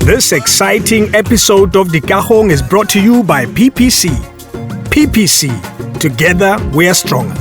This exciting episode of Dikagong is brought to you by MaPPC. MaPPC. Together we are stronger.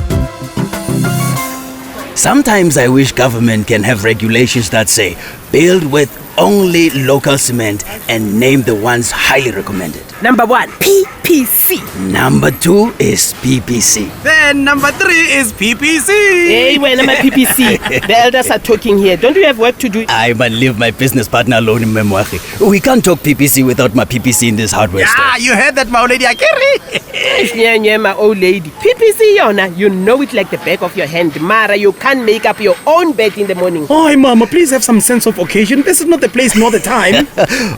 Sometimes I wish government can have regulations that say, build with only local cement and name the ones highly recommended. Number 1, MaPPC. Number 2 is MaPPC. Then number 3 is MaPPC. Hey, when am I MaPPC? The elders are talking here. Don't you have work to do? I might leave my business partner alone in Memwari. We can't talk MaPPC without MaPPC in this hardware store. Yeah, you heard that, my old lady Akiri. Yeah, my old lady. MaPPC, Yona, you know it like the back of your hand. Mara, you can't make up your own bed in the morning. Hi, Mama, please have some sense of occasion. This is not the place nor the time.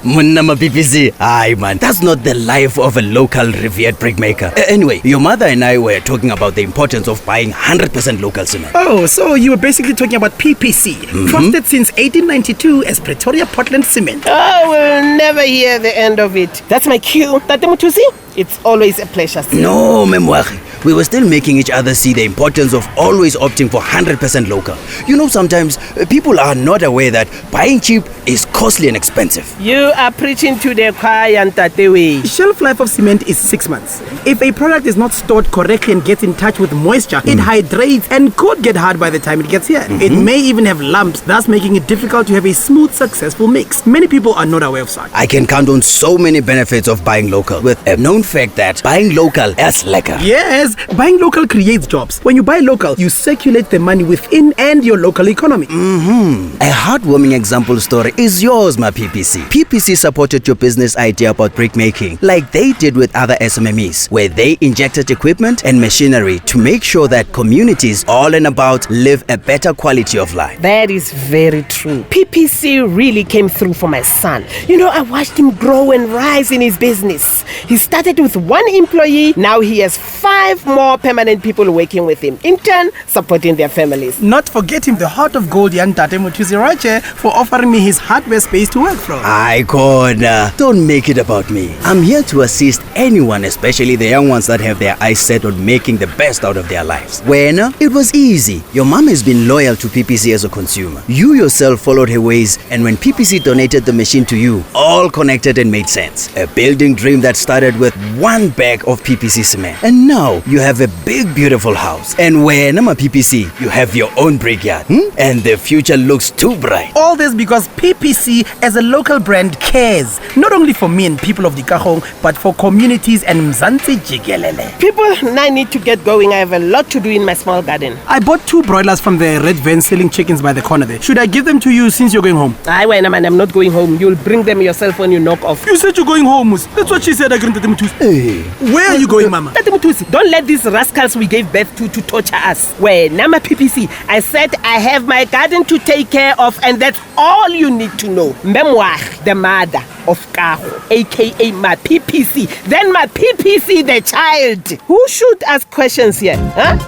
Munna MaPPC. Aye, man. That's not the life of a local revered brick maker. Anyway, your mother and I were talking about the importance of buying 100% local cement. Oh, so you were basically talking about MaPPC, trusted since 1892 as Pretoria Portland Cement. I will never hear the end of it. That's my cue. Tate Mutusi, it's always a pleasure. No, Memwari. We were still making each other see the importance of always opting for 100% local. You know, sometimes people are not aware that buying cheap is costly and expensive. You are preaching to the choir, Tatewe. Shelf life of cement is 6 months. If a product is not stored correctly and gets in touch with moisture, it hydrates and could get hard by the time it gets here. It may even have lumps, thus making it difficult to have a smooth, successful mix. Many people are not aware of such. I can count on so many benefits of buying local, with a known fact that buying local is lekker. Yes, buying local creates jobs. When you buy local, you circulate the money within and your local economy. A heartwarming example story is yours, MaPPC. MaPPC supported your business idea about brick making, like they did with other SMMEs, where they injected equipment and machinery to make sure that communities all and about live a better quality of life. That is very true. MaPPC really came through for my son. You know, I watched him grow and rise in his business. He started with 1 employee. Now he has 5 more permanent people working with him, in turn supporting their families. Not forgetting the heart of gold young Tate Mutusi Rache for offering me his hardware space to work from. Icona, don't make it about me. I'm here to assist anyone, especially the young ones that have their eyes set on making the best out of their lives. When it was easy. Your mom has been loyal to MaPPC as a consumer. You yourself followed her ways, and when MaPPC donated the machine to you, all connected and made sense. A building dream that started with 1 bag of MaPPC cement. And now you have a big, beautiful house. And when MaPPC, you have your own brickyard. And the future looks too bright. All this because MaPPC as a local brand cares, not only for me and people of Dikagong, but for communities and Mzansi Jigelele. People, I need to get going. I have a lot to do in my small garden. I bought 2 broilers from the red van selling chickens by the corner there. Should I give them to you since you're going home? Man, I'm not going home. You'll bring them yourself when you knock off. You said you're going home, Mus. That's what she said, Tate Mutusi. Hey. Where are you going, Mama? Tate Mutusi, don't let these rascals we gave birth to torture us. Well, Nama MaPPC, I said I have my garden to take care of, and that's all you need to know. Memoir, the mother of Kaho, aka MaPPC. Then MaPPC, the child. Who should ask questions here? Huh?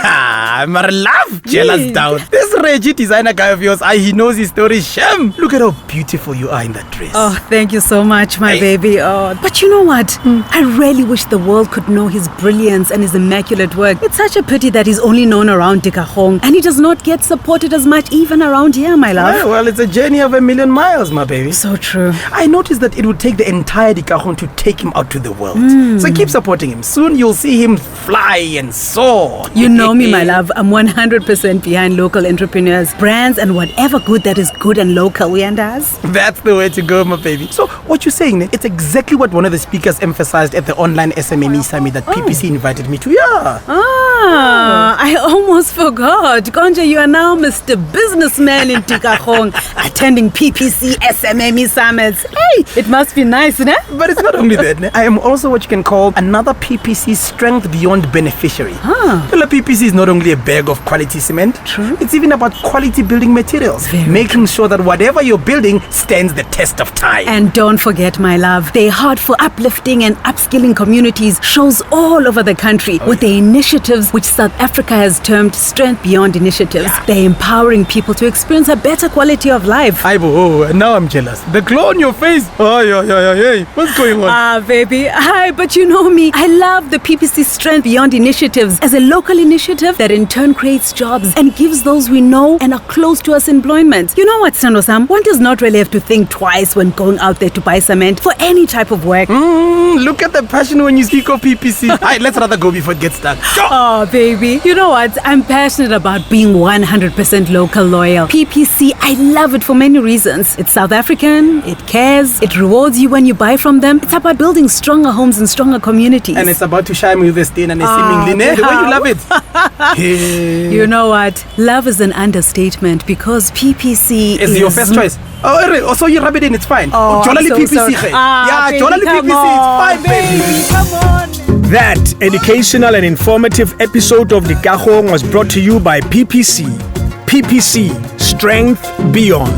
I'm a love jealous down. This Reggie designer guy of yours, he knows his story. Shem, look at how beautiful you are in that dress. Oh, thank you so much, my baby. Oh, but you know what? I really wish the world could know his brilliance and his immaculate work. It's such a pity that he's only known around Dikagong, and he does not get supported as much even around here, my love. Well, it's a journey of 1,000,000 miles, my baby. So true. I noticed that it would take the entire Dikagong to take him out to the world. So keep supporting him. Soon you'll see him fly and soar. You know me, my love. I'm 100% behind local entrepreneurs, brands, and whatever good that is good and local, we and us. That's the way to go, my baby. So what you're saying, it's exactly what one of the speakers emphasized at the online SMME summit that MaPPC invited me to. Yeah. I almost forgot. Konja, you are now Mr. Businessman in Dikagong, attending MaPPC SMME summits. Hey, it must be nice, né? But it's not only that. I am also what you can call another MaPPC Strength Beyond beneficiary. Well, MaPPC is not only a bag of quality cement. True. It's even about quality building materials. Making sure that whatever you're building stands the test of time. And don't forget, my love, their heart for uplifting and upskilling communities shows all over the country with the initiatives which South Africa has termed Strength Beyond initiatives. They're empowering people to experience a better quality of life. Now I'm jealous. The glow on your face. Hey, what's going on? Baby. Hi, but you know me. I love the MaPPC Strength Beyond initiatives as a local initiative that in turn creates jobs and gives those we know and are close to us employment. You know what, Sano-sam? One does not really have to think twice when going out there to buy cement for any type of work. Look at the passion when you speak of PPC. Alright, let's rather go before it gets done. Oh, baby. You know what? I'm passionate about being 100% local loyal. PPC, I love it for many reasons. It's South African, it cares, it rewards you when you buy from them. It's about building stronger homes and stronger communities. And it's about to shine with the stain and seemingly the way you love it. You know what? Love is an understatement because PPC is your first choice. Oh, so you rub it in, it's fine. Oh, Jolly I'm so PPC. sorry. Baby, Jolly come PPC, on, it's fine, baby. Come on. That educational and informative episode of Dikagong was brought to you by PPC. PPC, strength beyond.